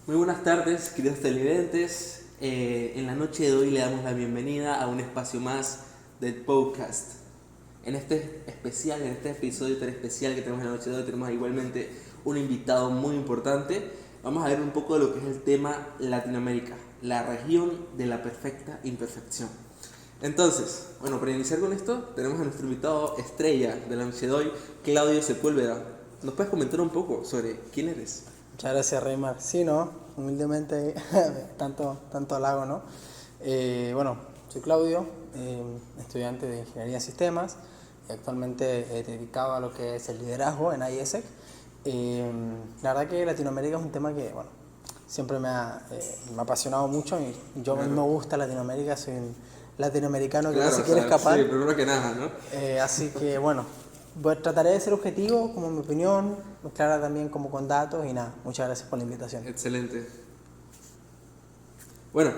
Muy buenas tardes, queridos televidentes. En la noche de hoy le damos la bienvenida a un espacio más del podcast. En este especial, en este episodio tan especial que tenemos en la noche de hoy, tenemos igualmente un invitado muy importante. Vamos a ver un poco de lo que es el tema Latinoamérica, la región de la perfecta imperfección. Entonces, bueno, para iniciar con esto, tenemos a nuestro invitado estrella de la noche de hoy, Claudio Sepúlveda. ¿Nos puedes comentar un poco sobre quién eres? Muchas gracias, Reymar. Sí, ¿no? Humildemente, tanto halago, ¿no? Bueno, soy Claudio, estudiante de Ingeniería en Sistemas y actualmente dedicado a lo que es el liderazgo en IESEC. La verdad que Latinoamérica es un tema que, bueno, siempre me ha apasionado mucho y yo Claro. me gusta Latinoamérica, soy un latinoamericano que Claro, no se o quiere sea, escapar. sí, primero que nada, ¿no? Así que, bueno, trataré de ser objetivo, como mi opinión, mezclarla también como con datos y nada, muchas gracias por la invitación. Excelente. Bueno,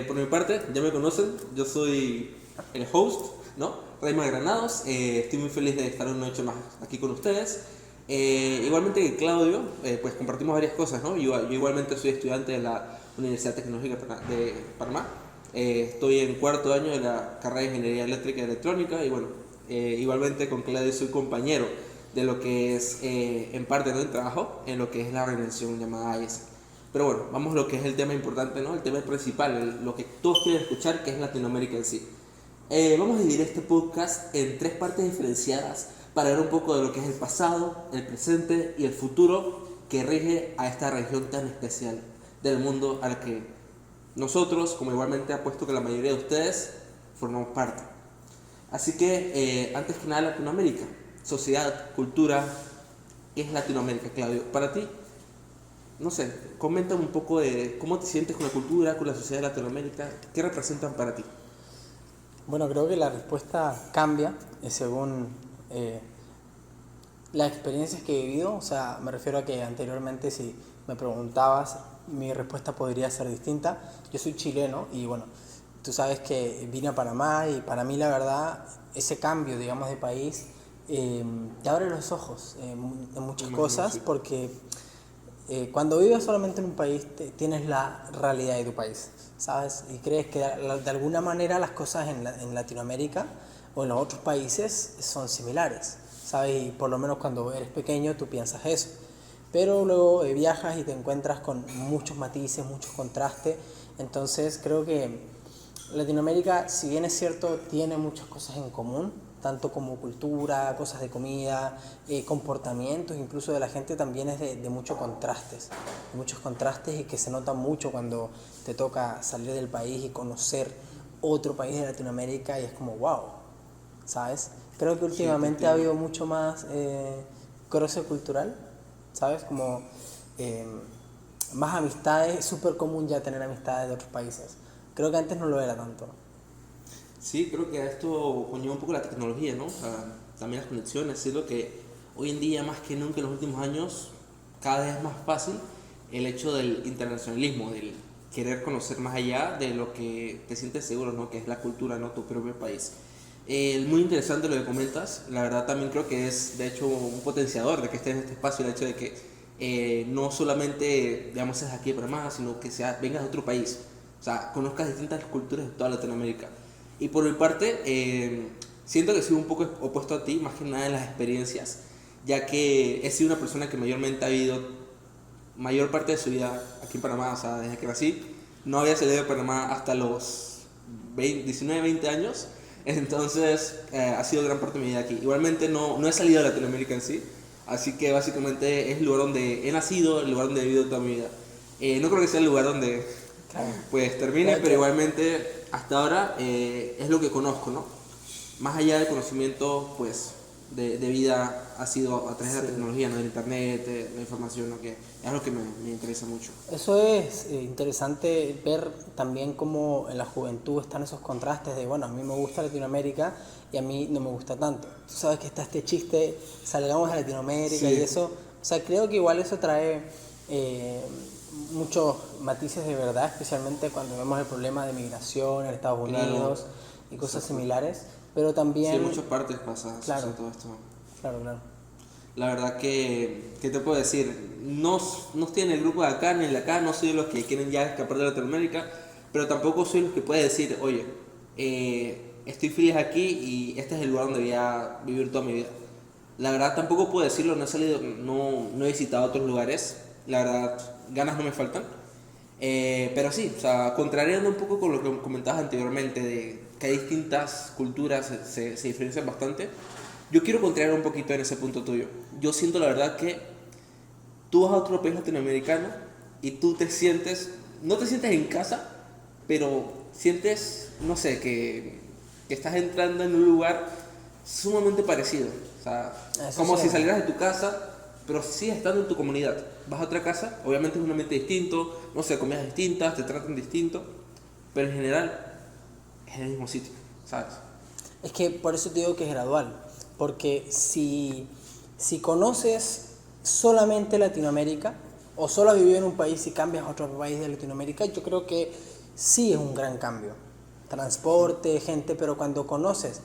por mi parte, ya me conocen, yo soy el host, ¿no? Raymar Granados, estoy muy feliz de estar una noche más aquí con ustedes. Igualmente que Claudio, pues compartimos varias cosas, ¿no? Yo igualmente soy estudiante de la Universidad Tecnológica de Panamá. Estoy en cuarto año de la carrera de Ingeniería Eléctrica y Electrónica y bueno, igualmente con Claudio soy compañero de lo que es, en parte, ¿no?, el trabajo, en lo que es la organización llamada AES. Pero bueno, vamos a lo que es el tema importante, ¿no? El tema principal, lo que todos quieren escuchar, que es Latinoamérica en sí. Vamos a dividir este podcast en tres partes diferenciadas para ver un poco de lo que es el pasado, el presente y el futuro que rige a esta región tan especial del mundo a la que nosotros, como igualmente apuesto que la mayoría de ustedes, formamos parte. Así que, antes que nada, Latinoamérica, sociedad, cultura, ¿qué es Latinoamérica, Claudio? Para ti, no sé, coméntame un poco de cómo te sientes con la cultura, con la sociedad de Latinoamérica, qué representan para ti. Bueno, creo que la respuesta cambia según las experiencias que he vivido. O sea, me refiero a que anteriormente si me preguntabas, mi respuesta podría ser distinta. Yo soy chileno y bueno, tú sabes que vine a Panamá y para mí la verdad, ese cambio, digamos, de país te abre los ojos en muchas Imagino, cosas sí. porque cuando vives solamente en un país tienes la realidad de tu país, ¿sabes? Y crees que de alguna manera las cosas en Latinoamérica o en los otros países son similares, ¿sabes? Y por lo menos cuando eres pequeño tú piensas eso. Pero luego viajas y te encuentras con muchos matices, muchos contrastes. Entonces creo que Latinoamérica, si bien es cierto, tiene muchas cosas en común, tanto como cultura, cosas de comida, comportamientos, incluso de la gente también es de muchos contrastes y que se nota mucho cuando te toca salir del país y conocer otro país de Latinoamérica y es como wow, ¿sabes? Creo que Sí, te últimamente ha entiendo. habido mucho más cruce cultural, ¿sabes? Como eh, más amistades, es súper común ya tener amistades de otros países. Creo que antes no lo era tanto. Sí, creo que a esto conlleva un poco la tecnología, ¿no? O sea, también las conexiones, es lo que hoy en día, más que nunca en los últimos años, cada vez es más fácil el hecho del internacionalismo, del querer conocer más allá de lo que te sientes seguro, ¿no? Que es la cultura, ¿no? Tu propio país. Muy interesante lo que comentas, la verdad también creo que es de hecho un potenciador de que estés en este espacio, el hecho de que no solamente, digamos, seas aquí de Panamá, sino que vengas de otro país, o sea, conozcas distintas culturas de toda Latinoamérica. Y por mi parte, siento que soy un poco opuesto a ti, más que nada en las experiencias, ya que he sido una persona que mayormente ha vivido mayor parte de su vida aquí en Panamá, o sea, desde que nací, no había salido de Panamá hasta los 19, 20 años, entonces ha sido gran parte de mi vida aquí. Igualmente no he salido de Latinoamérica en sí, así que básicamente es el lugar donde he nacido, el lugar donde he vivido toda mi vida. No creo que sea el lugar donde Claro. pues termine, Claro pero que igualmente hasta ahora es lo que conozco, ¿no? Más allá del conocimiento, pues, de vida ha sido a través de la sí. tecnología, ¿no? Del internet, de la información, ¿no? Que es algo que me interesa mucho. Eso es interesante ver también cómo en la juventud están esos contrastes de, bueno, a mí me gusta Latinoamérica y a mí no me gusta tanto. Tú sabes que está este chiste, salgamos a Latinoamérica y Sí, eso. O sea, creo que igual eso trae eh, muchos matices de verdad, especialmente cuando vemos el problema de migración en Estados claro, Unidos y cosas exacto. similares. Pero Sí, en también, muchas partes pasa claro, todo esto. claro, claro. La verdad que, ¿qué te puedo decir? No, no estoy en el grupo de acá ni el de acá, no soy de los que quieren ya escapar de Latinoamérica, pero tampoco soy los que puede decir, oye, estoy feliz aquí y este es el lugar donde voy a vivir toda mi vida. La verdad tampoco puedo decirlo, no he salido, no he visitado otros lugares, la verdad ganas no me faltan. Pero sí, o sea, contrariando un poco con lo que comentabas anteriormente, de que hay distintas culturas, se diferencian bastante, yo quiero contrariar un poquito en ese punto tuyo. Yo siento la verdad que tú vas a otro país latinoamericano y tú te sientes, no te sientes en casa, pero sientes, no sé, que estás entrando en un lugar sumamente parecido. O sea, Eso como sí, si salieras de tu casa, pero sigues estando en tu comunidad. Vas a otra casa, obviamente es un ambiente distinto, no sé, comidas distintas, te tratan distinto, pero en general es el mismo sitio, ¿sabes? es que por eso te digo que es gradual, porque si conoces solamente Latinoamérica o solo has vivido en un país y cambias a otro país de Latinoamérica, yo creo que sí es un gran cambio. Transporte, gente, pero cuando conoces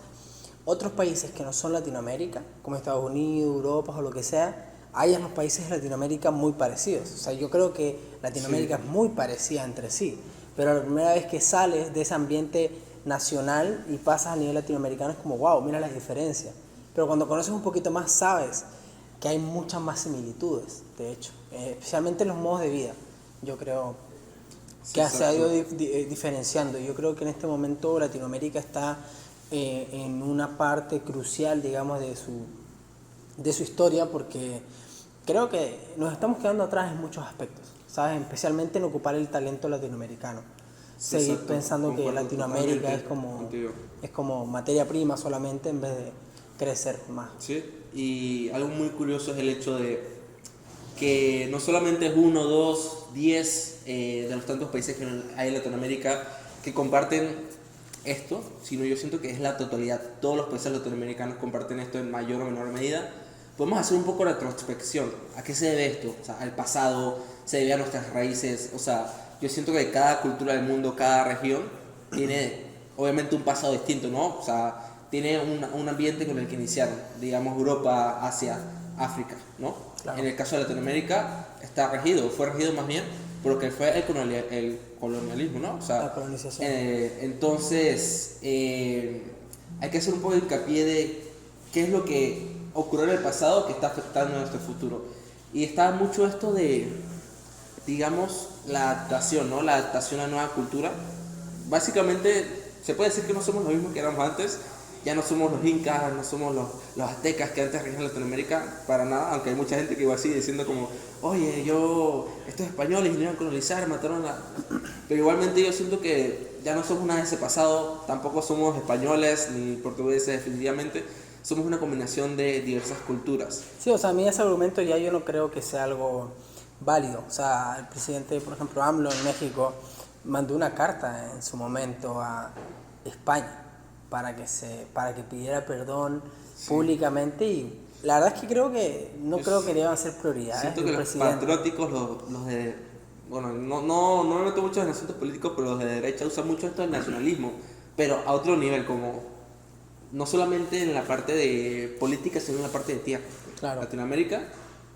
otros países que no son Latinoamérica, como Estados Unidos, Europa o lo que sea, hay en los países de Latinoamérica muy parecidos. O sea, yo creo que Latinoamérica Sí, es muy parecida entre sí, pero la primera vez que sales de ese ambiente nacional y pasas a nivel latinoamericano es como, wow, mira las diferencias. Pero cuando conoces un poquito más sabes que hay muchas más similitudes, de hecho, especialmente en los modos de vida, yo creo sí, que se ha ido exacto. diferenciando. Yo creo que en este momento Latinoamérica está en una parte crucial, digamos, de su historia, porque creo que nos estamos quedando atrás en muchos aspectos, ¿sabes? Especialmente en ocupar el talento latinoamericano. Sí, Seguir exacto. pensando que Concuerdo Latinoamérica totalmente contigo. es como materia prima solamente en vez de crecer más. Sí, y algo muy curioso es el hecho de que no solamente es uno, dos, 10 de los tantos países que hay en Latinoamérica que comparten esto, sino yo siento que es la totalidad. Todos los países latinoamericanos comparten esto en mayor o menor medida. Podemos hacer un poco de retrospección. ¿A qué se debe esto? O sea, al pasado, se debe a nuestras raíces. O sea, yo siento que cada cultura del mundo, cada región, tiene obviamente un pasado distinto, ¿no? O sea, tiene un ambiente con el que iniciaron. Digamos Europa, Asia, África, ¿no? Claro, En el caso de Latinoamérica está regido, fue regido más bien por lo que fue el colonialismo, ¿no? O la sea, colonización. entonces hay que hacer un poco de hincapié de qué es lo que ocurrió en el pasado que está afectando a nuestro futuro. Y está mucho esto de, digamos, la adaptación, ¿no? La adaptación a la nueva cultura. Básicamente se puede decir que no somos los mismos que éramos antes, ya no somos los incas, no somos los aztecas que antes regían Latinoamérica, para nada, aunque hay mucha gente que igual sigue diciendo como, oye, estos españoles vinieron a colonizar, mataron a... Pero igualmente yo siento que ya no somos nada de ese pasado, tampoco somos españoles ni portugueses definitivamente, somos una combinación de diversas culturas. Sí, o sea, a mí ese argumento ya yo no creo que sea algo válido. O sea, el presidente, por ejemplo, AMLO en México mandó una carta en su momento a España para que pidiera perdón Sí. públicamente y la verdad es que no Yo creo que deban ser prioridades siento de que un los presidente. patrióticos, los de... Bueno, no me meto mucho en asuntos políticos, pero los de derecha usan mucho esto del nacionalismo, pero a otro nivel, como no solamente en la parte de política, sino en la parte de tierra. Claro. Latinoamérica,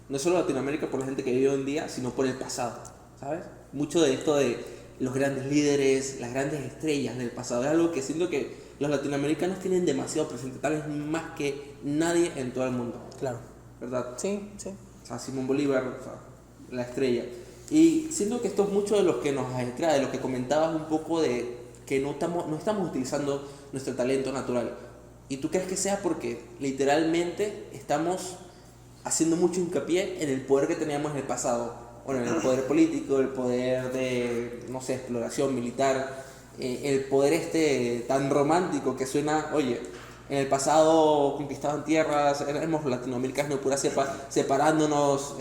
no es solo Latinoamérica por la gente que vive hoy en día, sino por el pasado, ¿sabes? Mucho de esto de los grandes líderes, las grandes estrellas del pasado, es algo que siento que los latinoamericanos tienen demasiado presente, tal vez más que nadie en todo el mundo, Claro. ¿verdad? Sí, sí. O sea, Simón Bolívar, o sea, la estrella. Y siento que esto es mucho de lo que nos adentra, de lo que comentabas un poco de que no estamos utilizando nuestro talento natural. ¿Y tú crees que sea porque literalmente estamos haciendo mucho hincapié en el poder que teníamos en el pasado? Bueno, en el poder político, el poder de, no sé, exploración militar, el poder este tan romántico que suena, oye, en el pasado conquistaban tierras, éramos latinoamericanos de pura cepa, separándonos,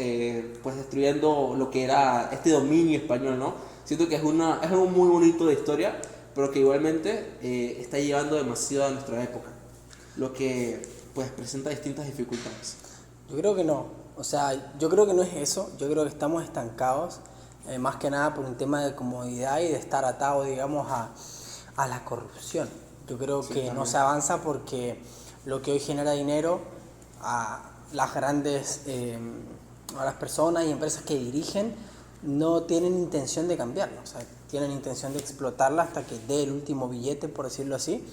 pues destruyendo lo que era este dominio español, ¿no? Siento que es algo muy bonito de historia, pero que igualmente está llevando demasiado a nuestra época, lo que pues presenta distintas dificultades. Yo creo que no. O sea, yo creo que no es eso. Yo creo que estamos estancados, más que nada por un tema de comodidad y de estar atados, digamos, a la corrupción. Yo creo Sí, que no también. se avanza porque lo que hoy genera dinero las grandes, o las personas y empresas que dirigen no tienen intención de cambiarla, o sea, tienen intención de explotarla hasta que dé el último billete, por decirlo así,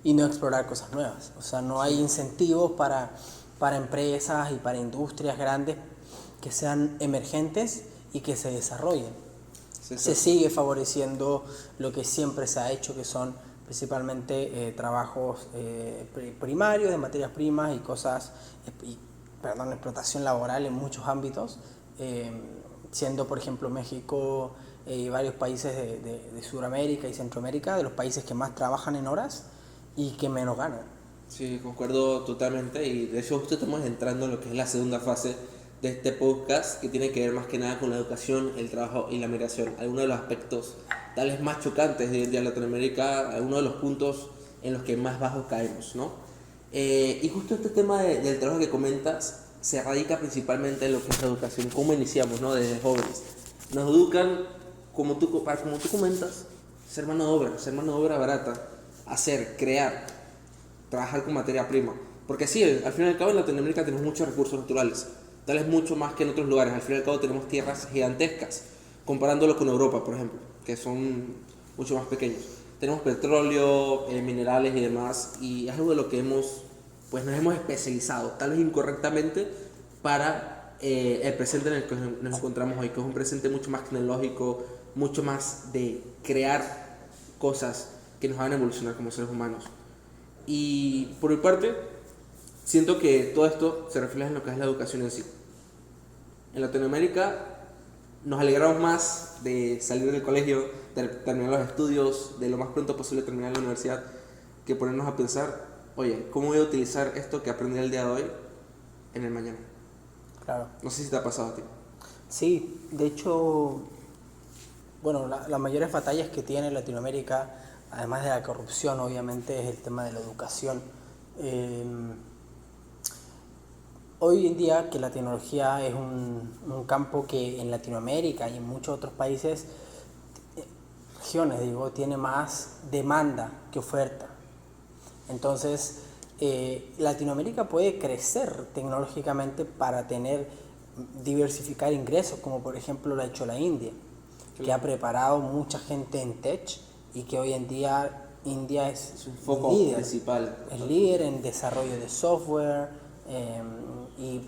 y no explorar cosas nuevas. O sea, no hay incentivos para empresas y para industrias grandes que sean emergentes y que se desarrollen. Se sigue favoreciendo lo que siempre se ha hecho, que son principalmente trabajos primarios de materias primas y cosas, explotación laboral en muchos ámbitos, siendo por ejemplo México y varios países de Sudamérica y Centroamérica de los países que más trabajan en horas y que menos ganan. Sí, concuerdo totalmente y de hecho justo estamos entrando en lo que es la segunda fase de este podcast que tiene que ver más que nada con la educación, el trabajo y la migración. Algunos de los aspectos tal vez más chocantes de hoy en día en Latinoamérica, algunos de los puntos en los que más bajos caemos, ¿no? Y justo este tema del trabajo que comentas se radica principalmente en lo que es la educación, cómo iniciamos, ¿no? Desde jóvenes. Nos educan, como tú comentas, ser mano de obra barata, hacer, crear, trabajar con materia prima. Porque sí, al fin y al cabo en Latinoamérica tenemos muchos recursos naturales, tal vez mucho más que en otros lugares. Al fin y al cabo tenemos tierras gigantescas, comparándolo con Europa, por ejemplo, que son mucho más pequeños. Tenemos petróleo, minerales y demás, y es algo de lo que pues nos hemos especializado, tal vez incorrectamente, para el presente en el que nos encontramos hoy, que es un presente mucho más tecnológico, mucho más de crear cosas que nos van a evolucionar como seres humanos. Y por mi parte, siento que todo esto se refleja en lo que es la educación en sí. En Latinoamérica nos alegramos más de salir del colegio, de terminar los estudios, de lo más pronto posible terminar la universidad, que ponernos a pensar, oye, ¿cómo voy a utilizar esto que aprendí el día de hoy en el mañana? Claro. No sé si te ha pasado a ti. Sí, de hecho, bueno, las mayores batallas que tiene Latinoamérica, además de la corrupción, obviamente, es el tema de la educación. Hoy en día que la tecnología es un campo que en Latinoamérica y en muchos otros países, regiones, digo, tiene más demanda que oferta. Entonces, Latinoamérica puede crecer tecnológicamente para diversificar ingresos, como por ejemplo lo ha hecho la India, que ha preparado mucha gente en tech y que hoy en día India es un foco líder, principal. es líder en desarrollo de software, y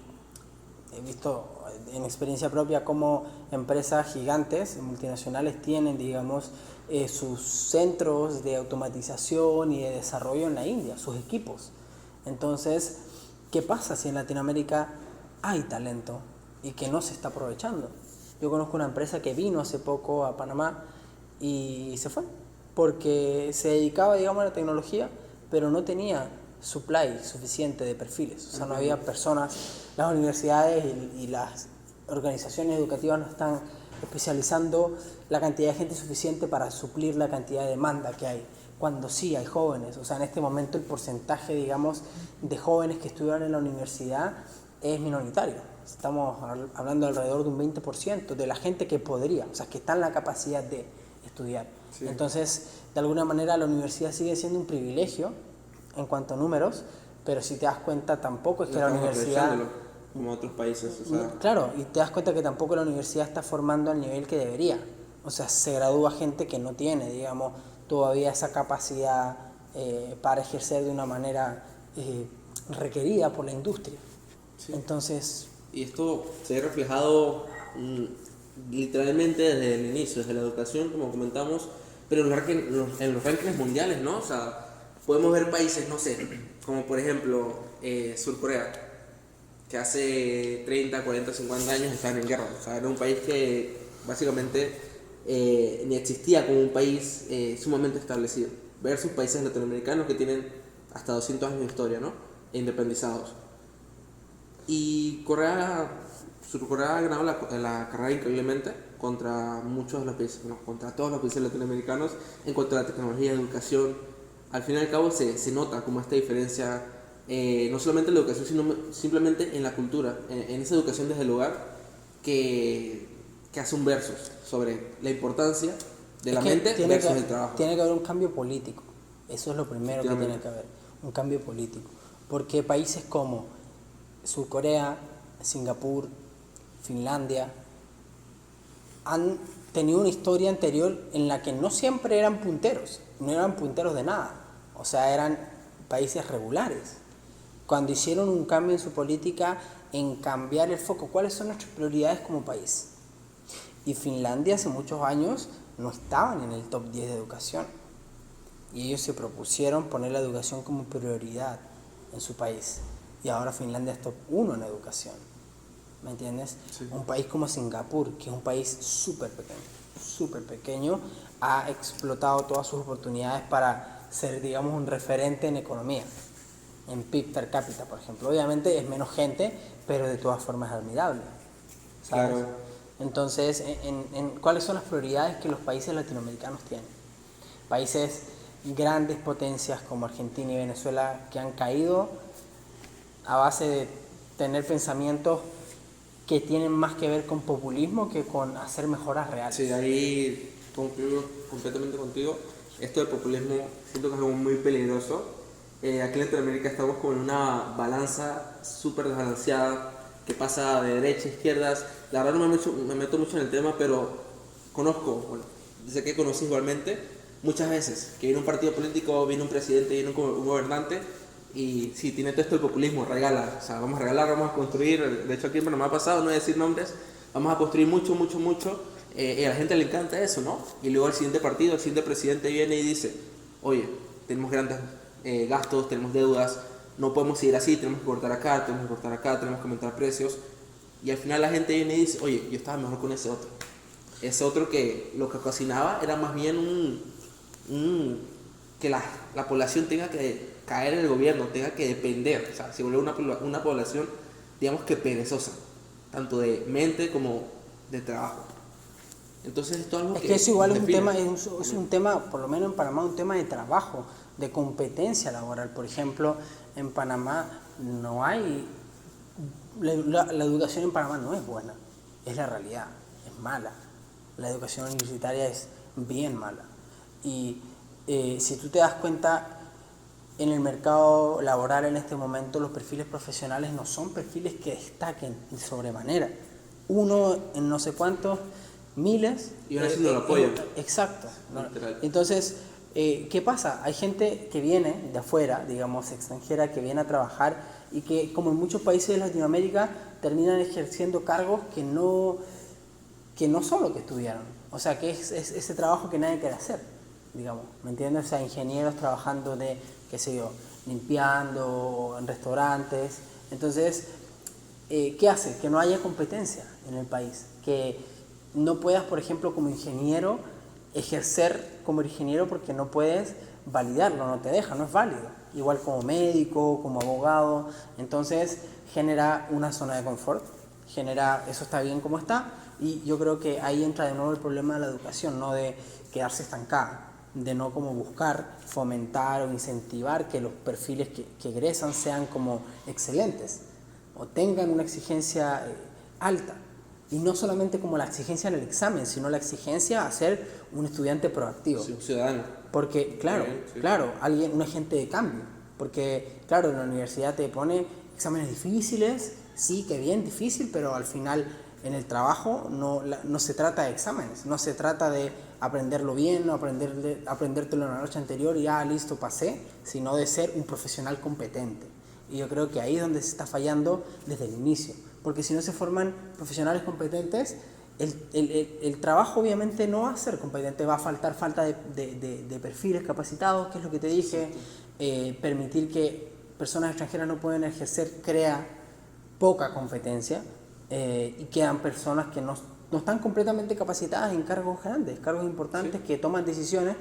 he visto en experiencia propia cómo empresas gigantes, multinacionales, tienen, digamos, sus centros de automatización y de desarrollo en la India, sus equipos. Entonces, ¿qué pasa si en Latinoamérica hay talento y que no se está aprovechando? Yo conozco una empresa que vino hace poco a Panamá y se fue porque se dedicaba, digamos, a la tecnología, pero no tenía supply suficiente de perfiles. O sea, no había personas, las universidades y las organizaciones educativas no están especializando la cantidad de gente suficiente para suplir la cantidad de demanda que hay, cuando sí hay jóvenes. O sea, en este momento el porcentaje, digamos, de jóvenes que estudian en la universidad es minoritario. Estamos hablando alrededor de un 20% de la gente que podría, o sea, que está en la capacidad de estudiar. Sí. Entonces, de alguna manera la universidad sigue siendo un privilegio en cuanto a números, pero si te das cuenta tampoco es que la universidad, como otros países, o sea, claro, y te das cuenta que tampoco la universidad está formando al nivel que debería. O sea, se gradúa gente que no tiene, digamos, todavía esa capacidad para ejercer de una manera requerida por la industria. Sí. Entonces, y esto se ve reflejado literalmente desde el inicio, desde la educación, como comentamos, pero en los rankings mundiales, ¿no? O sea, podemos ver países, no sé, como por ejemplo Sur Corea, que hace 30, 40, 50 años estaban en guerra. O sea, era un país que básicamente ni existía como un país sumamente establecido. Versus países latinoamericanos que tienen hasta 200 años de historia, ¿no? E independizados. Y Sur Corea ha ganado la carrera increíblemente contra muchos de los países, no, contra todos los países latinoamericanos en cuanto a la tecnología, educación. Al fin y al cabo se nota como esta diferencia, no solamente en la educación, sino simplemente en la cultura, en esa educación desde el hogar, que hace un versus sobre la importancia de la mente versus el trabajo. Tiene que haber un cambio político, eso es lo primero que tiene que haber, un cambio político, porque países como Surcorea, Singapur, Finlandia, han tenido una historia anterior en la que no siempre eran punteros, no eran punteros de nada, o sea, eran países regulares. Cuando hicieron un cambio en su política, en cambiar el foco, ¿cuáles son nuestras prioridades como país? Y Finlandia hace muchos años no estaban en el top 10 de educación. Y ellos se propusieron poner la educación como prioridad en su país. Y ahora Finlandia es top 1 en educación. ¿Me entiendes? Sí. Un país como Singapur, que es un país súper pequeño, ha explotado todas sus oportunidades para ser, digamos, un referente en economía. En PIB per cápita, por ejemplo. Obviamente es menos gente, pero de todas formas es admirable. ¿Sabes? Claro. Entonces, ¿cuáles son las prioridades que los países latinoamericanos tienen? Países grandes potencias como Argentina y Venezuela que han caído a base de tener pensamientos que tienen más que ver con populismo que con hacer mejoras reales. Sí, ahí concluyo completamente contigo. Esto del populismo siento que es algo muy peligroso. Aquí en Latinoamérica estamos con una balanza súper desbalanceada que pasa de derecha a izquierdas. La verdad no me meto mucho en el tema, pero conozco, bueno, sé que conocí igualmente, muchas veces que viene un partido político, viene un presidente, viene un gobernante y sí, tiene todo esto el populismo, regala, o sea, vamos a regalar, vamos a construir, de hecho aquí en Panamá ha pasado, no voy a decir nombres, vamos a construir mucho, y a la gente le encanta eso, ¿no? Y luego el siguiente partido, el siguiente presidente viene y dice, oye, tenemos grandes gastos, tenemos deudas, no podemos seguir así, tenemos que cortar acá, tenemos que aumentar precios. Y al final la gente viene y dice, oye, yo estaba mejor con ese otro. Ese otro que lo que ocasionaba era más bien que la población tenga que caer en el gobierno, tenga que depender. O sea, se vuelve una población, digamos que perezosa, tanto de mente como de trabajo. Entonces esto es algo Es que eso igual define. es un tema, por lo menos en Panamá, un tema de trabajo, de competencia laboral. Por ejemplo, en Panamá no hay, la educación en Panamá no es buena, es la realidad, es mala. La educación universitaria es bien mala. Y si tú te das cuenta, en el mercado laboral en este momento los perfiles profesionales no son perfiles que destaquen de sobremanera. Uno en no sé cuántos miles. Y aún así no lo apoyan. Exacto. ¿No? Literal. Entonces, ¿qué pasa? Hay gente que viene de afuera, digamos extranjera, que viene a trabajar y que, como en muchos países de Latinoamérica, terminan ejerciendo cargos que no son lo que estudiaron. O sea, que es ese trabajo que nadie quiere hacer, digamos, ¿me entiendes? O sea, ingenieros trabajando de, qué sé yo, limpiando en restaurantes. Entonces, ¿qué hace? Que no haya competencia en el país, que no puedas, por ejemplo, como ingeniero, ejercer como ingeniero porque no puedes validarlo, no te deja, no es válido. Igual como médico, como abogado. Entonces, genera una zona de confort, genera, eso está bien como está, y yo creo que ahí entra de nuevo el problema de la educación, no de quedarse estancada, de no como buscar fomentar o incentivar que los perfiles que egresan sean como excelentes o tengan una exigencia alta. Y no solamente como la exigencia en el examen, sino la exigencia a ser un estudiante proactivo. Sí, un ciudadano. Porque, claro, Sí. claro, un agente de cambio. Porque, claro, en la universidad te pone exámenes difíciles, sí, que bien difícil, pero al final en el trabajo no se trata de exámenes, no se trata de aprenderlo bien, no aprendértelo en la noche anterior y listo, pasé, sino de ser un profesional competente. Y yo creo que ahí es donde se está fallando desde el inicio, porque si no se forman profesionales competentes, el trabajo obviamente no va a ser competente, va a falta de perfiles capacitados, que es lo que te dije, permitir que personas extranjeras no puedan ejercer crea poca competencia, y quedan personas que no están completamente capacitadas en cargos grandes, cargos importantes, que toman decisiones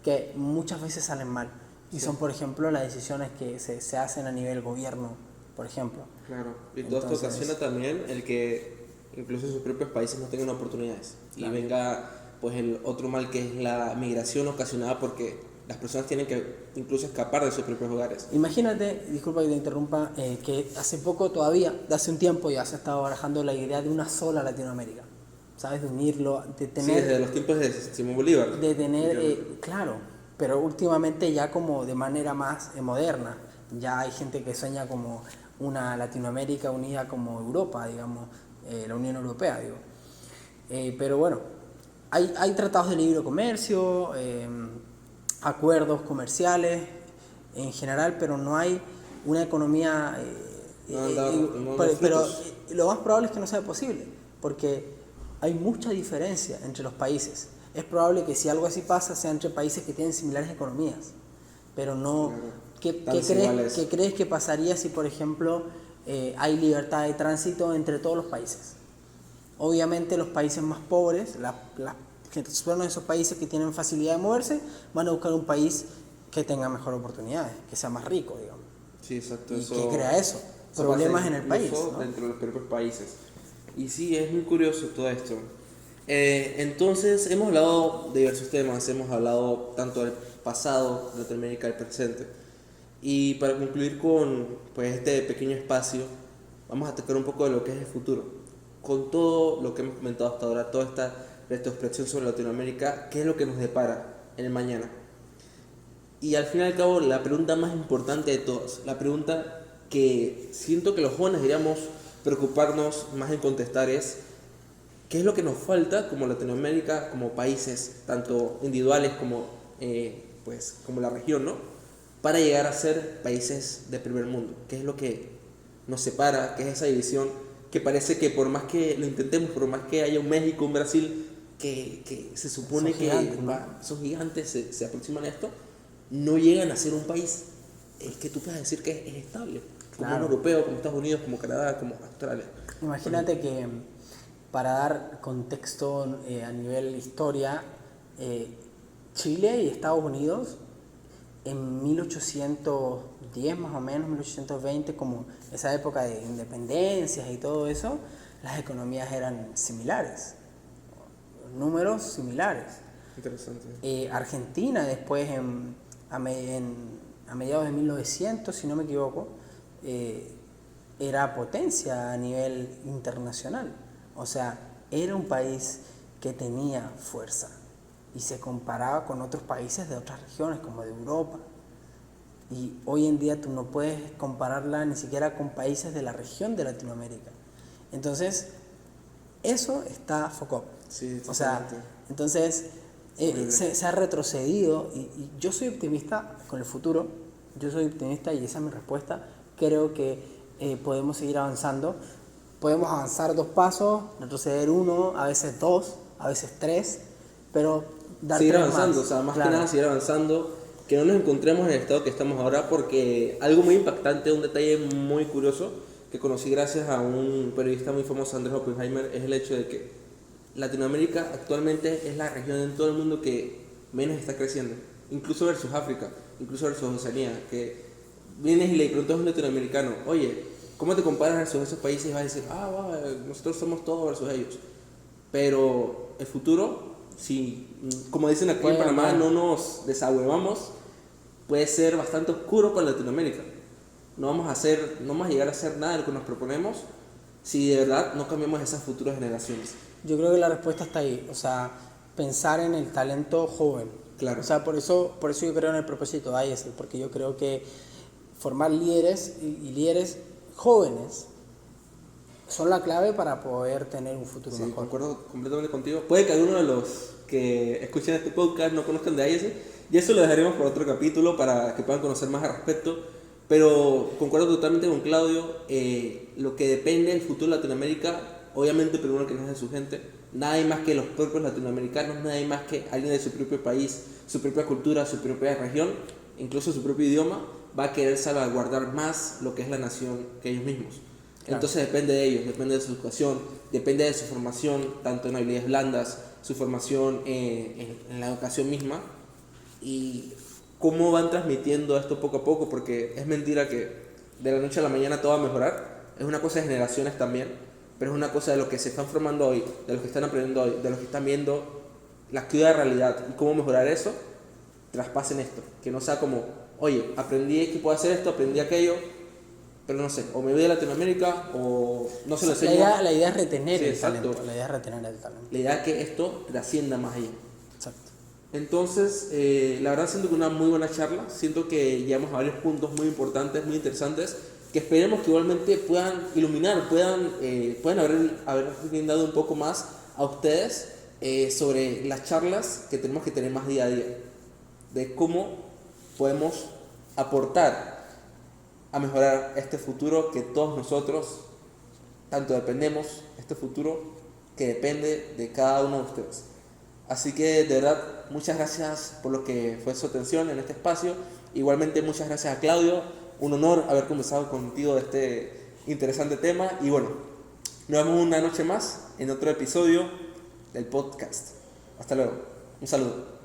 que muchas veces salen mal. Y son, por ejemplo, las decisiones que se hacen a nivel gobierno, por ejemplo. Claro, y todo esto ocasiona también el que incluso en sus propios países no tengan oportunidades. Claro. Y venga pues el otro mal que es la migración ocasionada porque las personas tienen que incluso escapar de sus propios hogares. Imagínate, disculpa que te interrumpa, que hace poco todavía, de hace un tiempo ya se ha estado barajando la idea de una sola Latinoamérica, ¿sabes? De unirlo, de tener... Sí, desde los tiempos de Simón Bolívar. De tener, claro, pero últimamente ya como de manera más moderna. Ya hay gente que sueña como una Latinoamérica unida como Europa, digamos, la Unión Europea, digo. Pero bueno, hay tratados de libre comercio, acuerdos comerciales en general, pero no hay una economía... pero lo más probable es que no sea posible, porque hay mucha diferencia entre los países. Es probable que si algo así pasa sea entre países que tienen similares economías, pero no... ¿Qué crees que pasaría si, por ejemplo, hay libertad de tránsito entre todos los países? Obviamente los países más pobres, que son esos países que tienen facilidad de moverse, van a buscar un país que tenga mejores oportunidades, que sea más rico, digamos. Sí, exacto. Y que crea eso, problemas en el país, ¿no? Dentro de los propios países. Y sí, es muy curioso todo esto. Entonces, hemos hablado de diversos temas, hemos hablado tanto del pasado, de Latinoamérica, del presente. Y para concluir con pues, este pequeño espacio, vamos a tocar un poco de lo que es el futuro. Con todo lo que hemos comentado hasta ahora, toda esta retrospección sobre Latinoamérica, ¿qué es lo que nos depara en el mañana? Y al fin y al cabo, la pregunta más importante de todas, la pregunta que siento que los jóvenes deberíamos preocuparnos más en contestar es: ¿qué es lo que nos falta como Latinoamérica, como países, tanto individuales como, como la región, ¿no? Para llegar a ser países de primer mundo? ¿Qué es lo que nos separa? ¿Qué es esa división que parece que por más que lo intentemos, por más que haya un México, un Brasil, que se supone que son gigantes, se aproximan a esto, no llegan a ser un país que tú puedas decir que es estable, como un europeo, como Estados Unidos, como Canadá, como Australia? Imagínate que, para dar contexto a nivel historia, Chile y Estados Unidos en 1810 más o menos, 1820, como esa época de independencias y todo eso, las economías eran similares, números similares. Interesante. Argentina después, a mediados de 1900, si no me equivoco, era potencia a nivel internacional. O sea, era un país que tenía fuerza y se comparaba con otros países de otras regiones, como de Europa. Y hoy en día tú no puedes compararla ni siquiera con países de la región de Latinoamérica. Entonces, eso está focado. Sí, o sea, entonces se ha retrocedido y yo soy optimista con el futuro. Yo soy optimista y esa es mi respuesta. Creo que podemos seguir avanzando. Podemos avanzar 2 pasos, retroceder 1, a veces 2, a veces 3, pero dar seguir 3 avanzando, más. o sea, más que nada seguir avanzando, que no nos encontremos en el estado que estamos ahora, porque algo muy impactante, un detalle muy curioso que conocí gracias a un periodista muy famoso, Andrés Oppenheimer, es el hecho de que Latinoamérica actualmente es la región en todo el mundo que menos está creciendo, incluso versus África, incluso versus Oceanía, que vienes y le preguntas a un latinoamericano: oye, ¿cómo te comparas versus esos países? Y vas a decir: nosotros somos todos versus ellos. Pero el futuro, si, como dicen aquí en Panamá, no nos desahuevamos, puede ser bastante oscuro para Latinoamérica. No vamos a llegar a hacer nada de lo que nos proponemos si de verdad no cambiamos esas futuras generaciones. Yo creo que la respuesta está ahí, o sea, pensar en el talento joven. Claro. O sea, por eso yo creo en el propósito de IESL, porque yo creo que formar líderes y líderes jóvenes son la clave para poder tener un futuro mejor. Concuerdo completamente contigo. Puede que alguno de los que escuchen este podcast no conozcan de IESL, y eso lo dejaremos por otro capítulo para que puedan conocer más al respecto. Pero concuerdo totalmente con Claudio. Lo que depende del futuro de Latinoamérica, obviamente primero que no es de su gente, nadie más que los propios latinoamericanos, nadie más que alguien de su propio país, su propia cultura, su propia región, incluso su propio idioma, va a querer salvaguardar más lo que es la nación que ellos mismos. Claro. Entonces depende de ellos, depende de su educación, depende de su formación, tanto en habilidades blandas, su formación en la educación misma, y cómo van transmitiendo esto poco a poco, porque es mentira que de la noche a la mañana todo va a mejorar. Es una cosa de generaciones también, pero es una cosa de los que se están formando hoy, de los que están aprendiendo hoy, de los que están viendo la cruda realidad y cómo mejorar eso, traspasen esto, que no sea como: oye, aprendí que puedo hacer esto, aprendí aquello, pero no sé, o me voy a Latinoamérica o no se lo enseño. La idea es retener el talento. La idea es retener el talento. La idea es que esto trascienda más allá. Exacto. Entonces, la verdad siento que una muy buena charla, siento que llegamos a varios puntos muy importantes, muy interesantes, que esperemos que igualmente puedan iluminar, puedan haber brindado un poco más a ustedes sobre las charlas que tenemos que tener más día a día, de cómo podemos aportar a mejorar este futuro que todos nosotros tanto dependemos, este futuro que depende de cada uno de ustedes. Así que de verdad, muchas gracias por lo que fue su atención en este espacio. Igualmente muchas gracias a Claudio, un honor haber conversado contigo de este interesante tema. Y bueno, nos vemos una noche más en otro episodio del podcast. Hasta luego, un saludo.